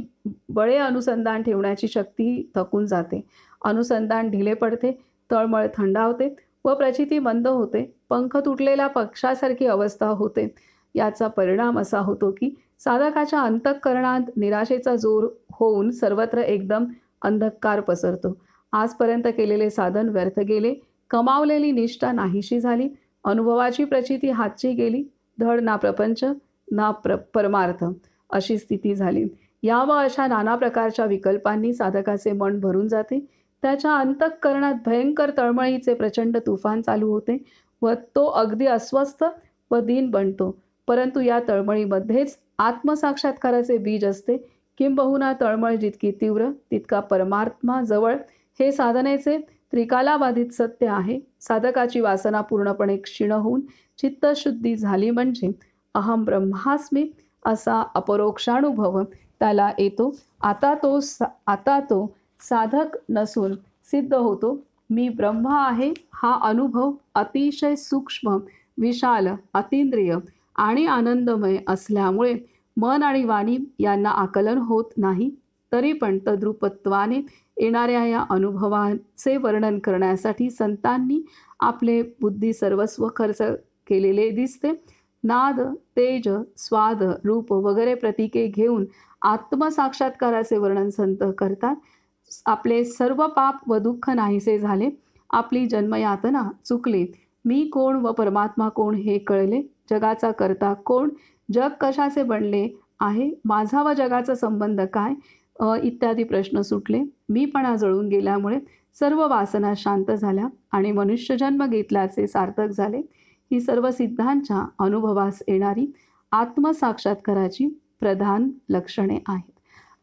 बळे अनुसंधान ठेवण्याची शक्ती थकून जाते. अनुसंधान ढिले पडते, तळमळ थंडावते व प्रचिती मंद होते. पंख तुटलेल्या पक्षासारखी अवस्था होते. याचा परिणाम असा होतो की साधकाच्या अंतःकरणात निराशेचा जोर होऊन सर्वत्र एकदम अंधकार पसरतो. आजपर्यंत केलेले साधन व्यर्थ गेले, कमावलेली निष्ठा नाहीशी झाली, अनुभवाची प्रचिती हातची गेली, धड ना प्रपंच ना परमार्थ अशी स्थिती झाली. या व अशा नाना प्रकारच्या विकल्पांनी साधकाचे मन भरून जाते. त्याच्या अंतःकरणात भयंकर तळमळीचे प्रचंड तुफान चालू होते व तो अगदी अस्वस्थ व दीन बनतो. परंतु या तळमळीमध्येच आत्मसाक्षात्काराचे बीज असते. किंबहुना तळमळ जितकी तीव्र तितका परमात्मा जवळ हे साधनेचे त्रिकालाबाधित सत्य आहे. साधकाची वासना पूर्णपणे क्षीण होऊन चित्तशुद्धी झाली म्हणजे अहम ब्रह्मास्मी असा अपरोक्षानुभव त्याला येतो. आता तो साधक नसून सिद्ध होतो. मी ब्रह्म आहे हा अनुभव अतिशय सूक्ष्म, विशाल, अतींद्रिय आणि आनंदमय असल्यामुळे मन आणि वाणी यांना आकलन होत नाही. तरी पण तद्रूपत्वाने येणाऱ्या या अनुभवाचे वर्णन करण्यासाठी संतांनी आपले बुद्धी सर्वस्व खर्च केलेले दिसते. नाद, तेज, स्वाद, रूप वगैरे प्रतीके घेऊन आत्मसाक्षात्काराचे वर्णन संत करतात. आपले सर्व पाप व दुःख नाहीसे झाले. आपली जन्मयातना चुकली. मी कोण व परमात्मा कोण हे कळले. जगाचा करता कोण, जग कशाचे बनले आहे, माझा व जगाचा संबंध काय, इत्यादी प्रश्न सुटले. मीपणा जळून गेल्यामुळे सर्व वासना शांत झाल्या आणि मनुष्यजन्म घेतल्याचे सार्थक झाले. ही सर्व सिद्धांच्या अनुभवास येणारी आत्मसाक्षात्काराची प्रधान लक्षणे आहेत.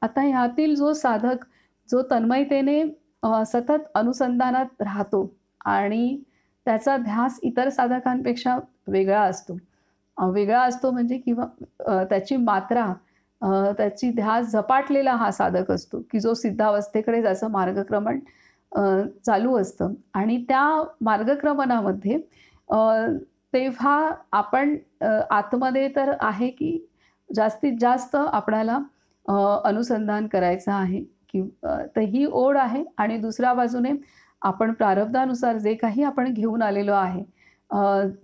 आता ह्यातील जो साधक जो तन्मयतेने सतत अनुसंधानात राहतो आणि त्याचा ध्यास इतर साधकांपेक्षा वेगळा असतो. वेगळा असतो म्हणजे किंवा त्याची मात्रा, त्याची ध्यास झपाटलेला हा साधक असतो की जो सिद्धावस्थेकडे ज्याचं मार्गक्रमण चालू असतं. आणि त्या मार्गक्रमणामध्ये तेव्हा आपण आतमध्ये तर आहे की जास्तीत जास्त आपल्याला अनुसंधान करायचं आहे की तर ही ओढ आहे. आणि दुसऱ्या बाजूने आपण प्रारब्धानुसार जे काही आपण घेऊन आलेलो आहे,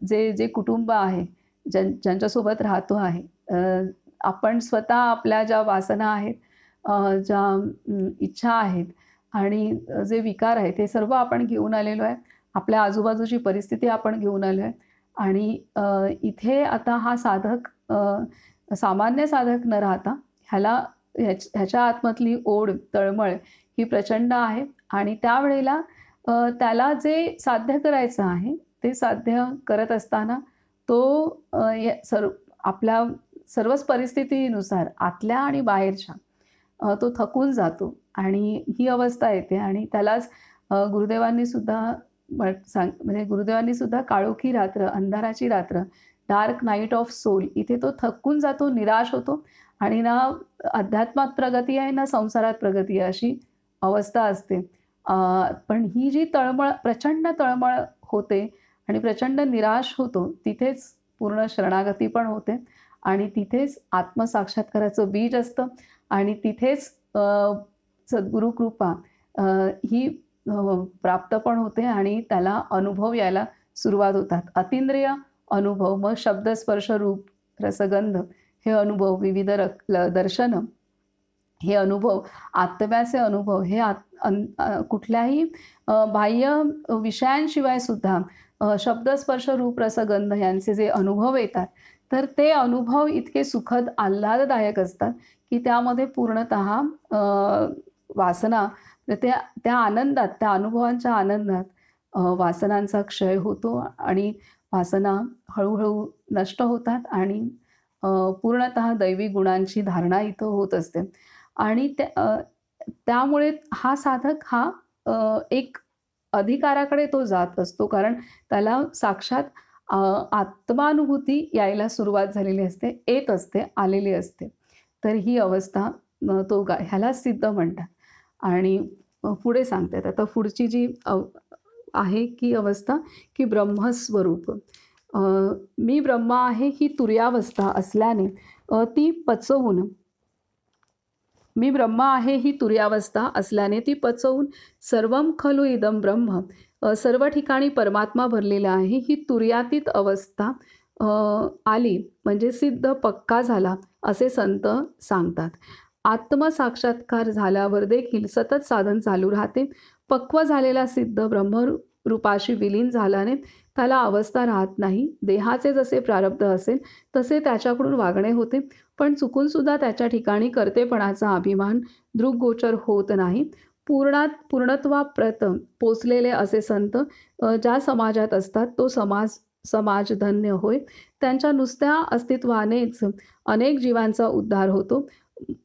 जे जे कुटुंब आहे, ज्यांच्यासोबत राहतो आहे, आपण स्वतः आपल्या ज्या वासना आहेत, ज्या इच्छा आहेत आणि जे विकार आहेत हे सर्व आपण घेऊन आलेलो आहे. आपल्या आजूबाजूची परिस्थिती आपण घेऊन आलो आहे. आणि इथे आता हा साधक सामान्य साधक न राहता ह्याला ह्याच्या आतमधली ओढ तळमळ ही प्रचंड आहे आणि त्यावेळेला त्याला जे साध्य करायचं आहे ते साध्य करत असताना तो आपल्या सर्वच परिस्थितीनुसार आतल्या आणि बाहेरच्या तो थकून जातो आणि ही अवस्था येते आणि त्यालाच गुरुदेवांनी सुद्धा म्हणजे गुरुदेवांनी सुद्धा काळोखी रात्र, अंधाराची रात्र, डार्क नाईट ऑफ सोल, इथे तो थकून जातो, निराश होतो आणि ना अध्यात्मात प्रगती आहे ना संसारात प्रगती आहे अशी अवस्था असते. पण ही जी तळमळ, प्रचंड तळमळ होते आणि प्रचंड निराश होतो, तिथेच पूर्ण शरणागती पण होते आणि तिथेच आत्मसाक्षात्काराचं बीज असतं आणि तिथेच सद्गुरु कृपा ही प्राप्त पण होते आणि त्याला अनुभव यायला सुरुवात होतात. अतींद्रिय अनुभव, मग शब्द, स्पर्श, रूप, रसगंध हे अनुभव, विविध दर्शन हे अनुभव, आत्म्याचे अनुभव हे कुठल्याही बाह्य विषयांशिवाय सुद्धा शब्द, स्पर्श, रूप, रसगंध यांचे जे अनुभव येतात तर ते अनुभव इतके सुखद, आल्हाददायक असतात की त्यामध्ये पूर्णतः वासना, त्या आनंदात, त्या अनुभवांच्या आनंदात वासनांचा क्षय होतो आणि वासना हळूहळू नष्ट होतात आणि पूर्णतः दैवी गुणांची धारणा इथं होत असते आणि त्यामुळे हा साधक हा एक अधिकाराकडे तो जात असतो, कारण त्याला साक्षात आत्मानुभूती यायला सुरुवात झालेली असते, येत असते, आलेली असते. तर ही अवस्था ह्याला सिद्ध म्हणतात. आणि पुढे सांगतात आता पुढची जी आहे की अवस्था की ब्रह्मस्वरूप. मी ब्रह्म आहे ही तुर्यावस्था असल्याने ती पचवून, मी ब्रह्म आहे ही तुर्यावस्था असल्याने ती पचवून सर्वम खलु इदम ब्रह्म, सर्व ठिकाणी परमात्मा भरलेला आहे, ही तुर्यातीत अवस्था आली म्हणजे सिद्ध, पक्का झाला असे संत सांगतात. आत्मसाक्षात्कार झाल्यावर देखील सतत साधन चालू राहते. पक्व झालेला सिद्ध ब्रह्मरूपाशी विलीन झाल्याने त्याला अवस्था राहत नाही. देहाचे जसे प्रारब्ध असेल तसे त्याच्याकडून वागणे होते, पण चुकून सुद्धा त्याच्या ठिकाणी कर्तेपणाचा अभिमान दृग्गोचर होत नाही. पूर्णत्वाप्रत पोचलेले असे संत ज्या समाजात असतात तो समाज धन्य होय. त्यांच्या नुसत्या अस्तित्वानेच अनेक जीवांचा उद्धार होतो.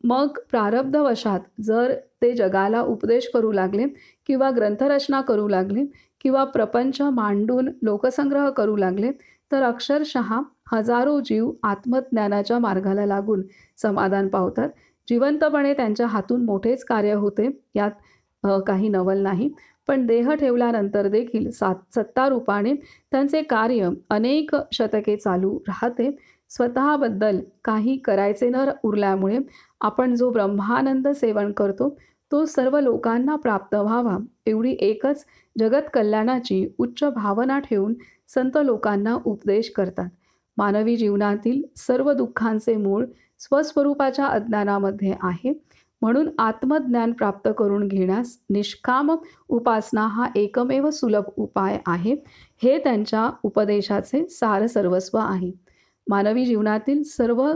मग प्रारब्धवशात जर ते जगाला उपदेश करू लागले किंवा ग्रंथरचना करू लागले किंवा प्रपंच मांडून लोकसंग्रह करू लागले तर अक्षरशः हजारो जीव आत्मज्ञानाच्या मार्गाला लागून समाधान पावतात. जिवंतपणे त्यांच्या हातून मोठेच कार्य होते, यात काही नवल नाही. पण देह ठेवल्यानंतर देखील सत्तारूपाने त्यांचे कार्य अनेक शतके चालू राहते. स्वतःबद्दल काही करायचे न उरल्यामुळे आपण जो ब्रह्मानंद सेवन करतो तो सर्व लोकांना प्राप्त व्हावा एवढी एकच जगत कल्याणाची उच्च भावना ठेवून संत लोकांना उपदेश करतात. मानवी जीवनातील सर्व दुःखांचे मूळ स्वस्वरूपाच्या अज्ञानामध्ये आहे. म्हणून आत्मज्ञान प्राप्त करून घेण्यास निष्काम उपासना हा एकमेव सुलभ उपाय आहे. हे त्यांच्या उपदेशाचे सार सर्वस्व आहे. मानवी जीवनातील सर्व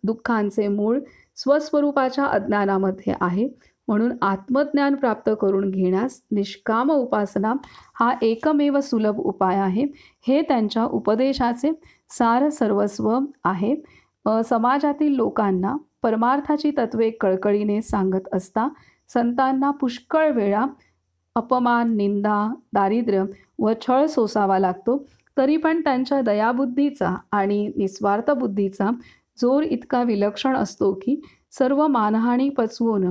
दुःखांचे मूळ स्वस्वरूपाच्या अज्ञानामध्ये आहे. म्हणून आत्मज्ञान प्राप्त करून घेण्यास निष्काम उपासना हा एकमेव सुलभ उपाय आहे. हे त्यांच्या उपदेशाचे सार सर्वस्व आहे. समाजातील लोकांना परमार्थाची तत्वे कळकळीने सांगत असता संतांना पुष्कळ वेळा अपमान, निंदा, दारिद्र्य व छळ सोसावा लागतो. तरी पण त्यांच्या दयाबुद्धीचा आणि निस्वार्थ बुद्धीचा जोर इतका विलक्षण असतो की सर्व मानहानी पचवून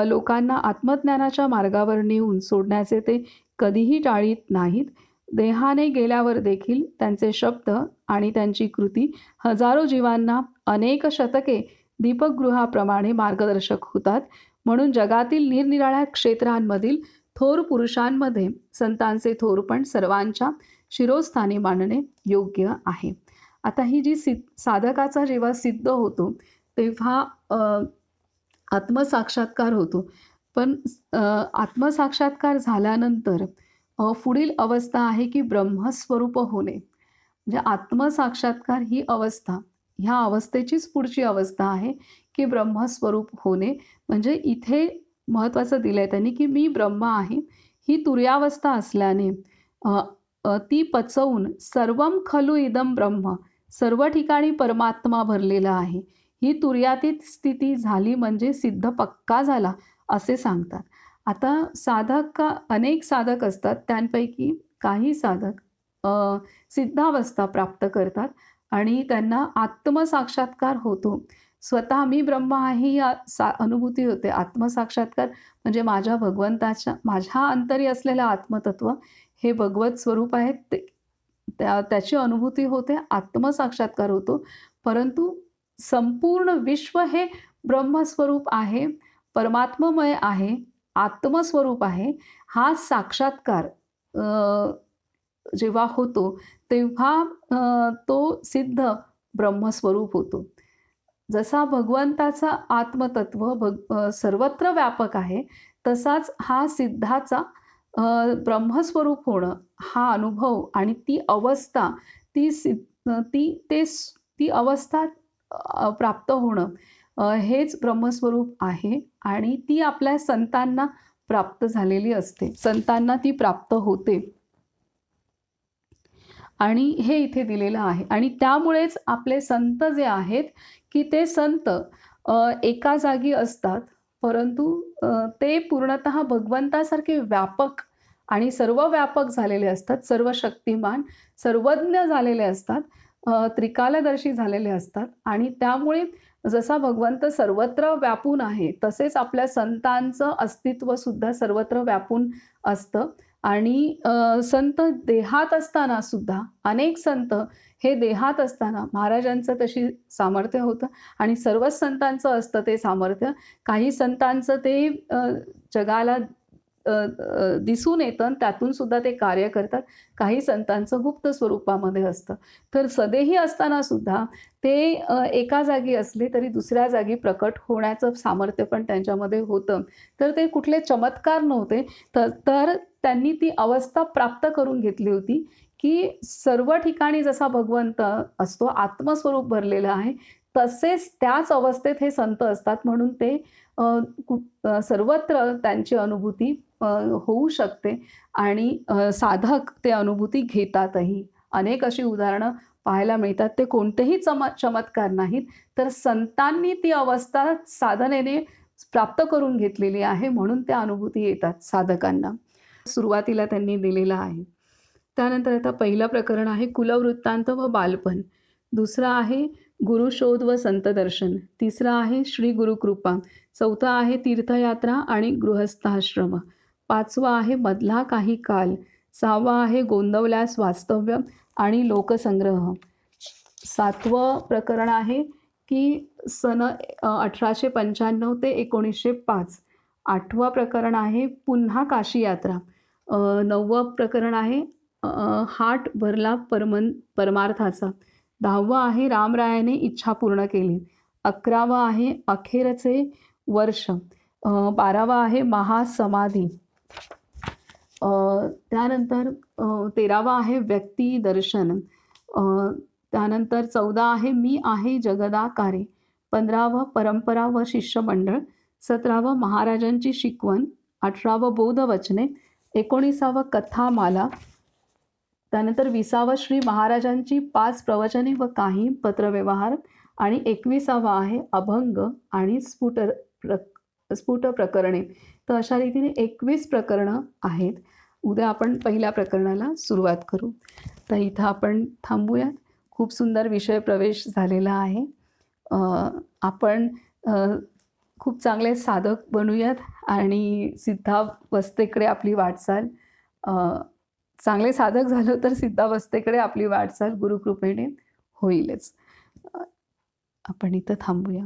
लोकांना आत्मज्ञानाच्या मार्गावर नेऊन सोडण्याचे ते कधीही टाळीत नाहीत. देहाने गेल्यावर देखील त्यांचे शब्द आणि त्यांची कृती हजारो जीवांना अनेक शतके दीपगृहाप्रमाणे मार्गदर्शक होतात. म्हणून जगातील निरनिराळ्या क्षेत्रांमधील थोर पुरुषांमध्ये संतांचे थोरपण सर्वांच्या शिरोस्थानी मानणे योग्य आहे. आता ही जी साधकाचा जेव्हा सिद्ध होतो तेव्हा आत्मसाक्षात्कार होतो. पण आत्मसाक्षात्कार झाल्यानंतर पुढील अवस्था आहे की ब्रह्मस्वरूप होणे. म्हणजे आत्मसाक्षात्कार ही अवस्था ह्या अवस्थेचीच पुढची अवस्था आहे की ब्रह्मस्वरूप होणे. म्हणजे इथे महत्त्वाचं दिलंय त्यांनी की मी ब्रह्म आहे. ही तुर्यावस्था असल्याने अ, ती पचवून सर्वं खलु इदं ब्रह्म, सर्व ठिकाणी परमात्मा भरलेला आहे. ही तुर्यातीत स्थिती झाली म्हणजे सिद्ध पक्का झाला असे सांगतात. आता साधक अनेक साधक असतात, त्यांपैकी काही साधक सिद्धावस्था प्राप्त करतात आणि त्यांना आत्मसाक्षात्कार होतो. स्वतः मी ब्रह्म आहे ही अनुभूती होते. आत्मसाक्षात्कार म्हणजे माझ्या भगवंताच्या माझ्या अंतरी असलेलं आत्मतत्व हे भगवत स्वरूप आहे ते त्याची अनुभूती होते, आत्मसाक्षात्कार होतो. परंतु संपूर्ण विश्व हे ब्रह्मस्वरूप आहे, परमात्ममय आहे, आत्मस्वरूप आहे. हा साक्षात्कार जेव्हा होतो तेव्हा तो सिद्ध ब्रह्मस्वरूप होतो. जसा भगवंताचा आत्मतत्व सर्वत्र व्यापक आहे, तसाच हा सिद्धाचा ब्रह्मस्वरूप होणं हा अनुभव आणि ती अवस्था ती ती अवस्था प्राप्त होणं हेच ब्रह्मस्वरूप आहे आणि ती आपल्या संतांना प्राप्त झालेली असते. संतांना ती प्राप्त होते. आणि हे इथे दिलेलं आहे आणि त्यामुळेच आपले संत जे आहेत की ते संत एका जागी असतात, परंतु ते पूर्णतः भगवंतासारखे व्यापक आणि सर्व व्यापक झालेले असतात, सर्व शक्तिमान, सर्वज्ञ झालेले असतात, त्रिकालदर्शी झालेले असतात आणि त्यामुळे जसा भगवंत सर्वत्र व्यापून आहे, तसेच आपल्या संतांचं अस्तित्वसुद्धा सर्वत्र व्यापून असतं. आणि संत देहात असताना सुद्धा अनेक संत हे देहात असताना महाराजांचं तशी सामर्थ्य होतं आणि सर्वच संतांचं असतं ते सामर्थ्य. काही संतांचं ते जगाला दिसून येतं आणि त्यातून सुद्धा ते कार्य करतात. काही संतांचं गुप्त स्वरूपामध्ये असतं. तर सदेही असताना सुद्धा ते एका जागी असले तरी दुसऱ्या जागी प्रकट होण्याचं सामर्थ्य पण त्यांच्यामध्ये होतं. तर ते कुठले चमत्कार नव्हते, तर त्यांनी ती अवस्था प्राप्त करून घेतली होती की सर्व ठिकाणी जसा भगवंत असतो, आत्मस्वरूप भरलेलं आहे, तसेच त्याच अवस्थेत हे संत असतात. म्हणून ते सर्वत्र त्यांची अनुभूती होऊ शकते आणि साधक ते अनुभूती घेतातही. अनेक अशी उदाहरणं पाहायला मिळतात. ते कोणतेही चमत्कार नाहीत, तर संतांनी ती अवस्था साधनेने प्राप्त करून घेतलेली आहे, म्हणून त्या अनुभूती येतात साधकांना. सुरुवातीला त्यांनी दिलेला आहे. त्यानंतर आता पहिलं प्रकरण आहे कुलवृत्तांत व बालपण. दुसरं आहे गुरुशोध व संतदर्शन. तिसरं आहे श्री गुरुकृपा. चौथं आहे तीर्थयात्रा आणि गृहस्थाश्रम. पाचवा आहे मधला काही काल. सहावा आहे गोंदवल्यास वास्तव्य आणि लोकसंग्रह. सातवं प्रकरण आहे की सन 1895 ते 1905. आठवं प्रकरण आहे पुन्हा काशी यात्रा. नववं प्रकरण आहे हाट भरला परमार्थाचा. 10वं आहे रामरायाने इच्छा पूर्ण केली. 11वं आहे अखेरचे वर्ष. 12वं आहे महासमाधी. त्यानंतर 13वं आहे व्यक्ती दर्शन. त्यानंतर 14 आहे मी आहे जगदाकारे. 15वं परंपरा व शिष्यमंडळ. 17वं महाराजांची शिकवण. 18वं बोधवचने. 19वं कथामाला. त्यानंतर 20वं श्री महाराजांची 5 प्रवचने व काही पत्रव्यवहार आणि 21वं आहे अभंग आणि स्फुट प्रकरणे. तर अशा रीतीने 21 प्रकरणं आहेत. उद्या आपण पहिल्या प्रकरणाला सुरुवात करू. तर इथं आपण थांबूयात. खूप सुंदर विषय प्रवेश झालेला आहे. आपण खूप चांगले साधक बनूयात आणि सिद्धावस्थेकडे आपली वाटचाल चांगले साधक झालो तर सिद्धावस्थेकडे आपली वाटचाल गुरुकृपेने होईलच. आपण इथं थांबूया.